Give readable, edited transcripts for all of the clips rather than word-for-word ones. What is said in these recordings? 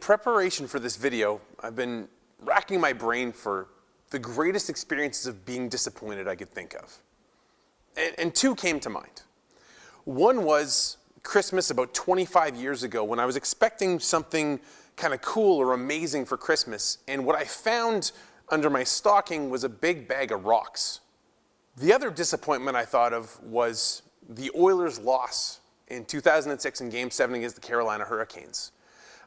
preparation for this video, I've been racking my brain for the greatest experiences of being disappointed I could think of. And two came to mind. One was Christmas about 25 years ago when I was expecting something kind of cool or amazing for Christmas, and what I found under my stocking was a big bag of rocks. The other disappointment I thought of was the Oilers' loss in 2006 in Game 7 against the Carolina Hurricanes.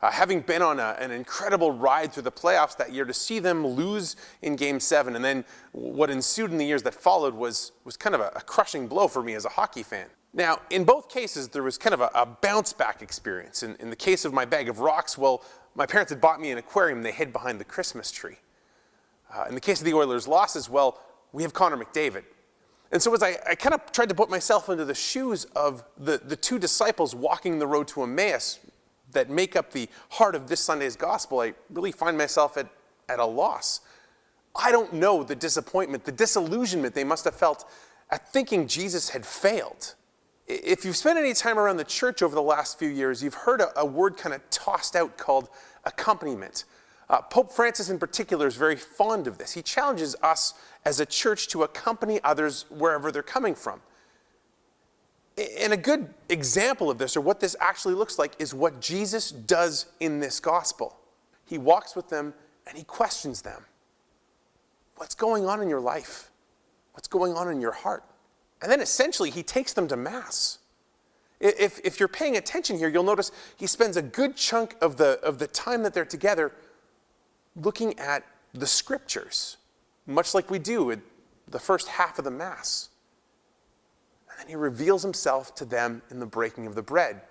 Having been on an incredible ride through the playoffs that year, to see them lose in Game 7 and then what ensued in the years that followed was kind of a crushing blow for me as a hockey fan. Now, in both cases, there was kind of a bounce-back experience. In the case of my bag of rocks, well, my parents had bought me an aquarium they hid behind the Christmas tree. In the case of the Oilers' losses, well, we have Connor McDavid. And so as I kind of tried to put myself into the shoes of the two disciples walking the road to Emmaus that make up the heart of this Sunday's gospel, I really find myself at a loss. I don't know the disappointment, the disillusionment they must have felt at thinking Jesus had failed. If you've spent any time around the church over the last few years, you've heard a word kind of tossed out called accompaniment. Pope Francis in particular is very fond of this. He challenges us as a church to accompany others wherever they're coming from. And a good example of this, or what this actually looks like, is what Jesus does in this gospel. He walks with them and he questions them. What's going on in your life? What's going on in your heart? And then essentially he takes them to Mass. If you're paying attention here, you'll notice he spends a good chunk of the time that they're together looking at the scriptures, much like we do in the first half of the Mass. And then he reveals himself to them in the breaking of the bread,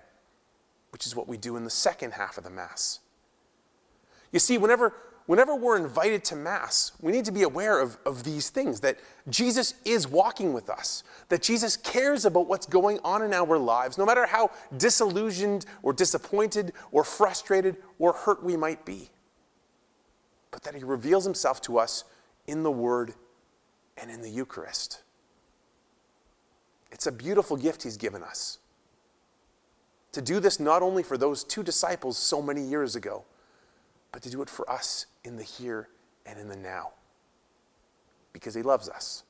which is what we do in the second half of the Mass. You see, whenever we're invited to Mass, we need to be aware of these things, that Jesus is walking with us, that Jesus cares about what's going on in our lives, no matter how disillusioned or disappointed or frustrated or hurt we might be, but that he reveals himself to us in the Word and in the Eucharist. It's a beautiful gift he's given us. To do this not only for those two disciples so many years ago, but to do it for us in the here and in the now. Because he loves us.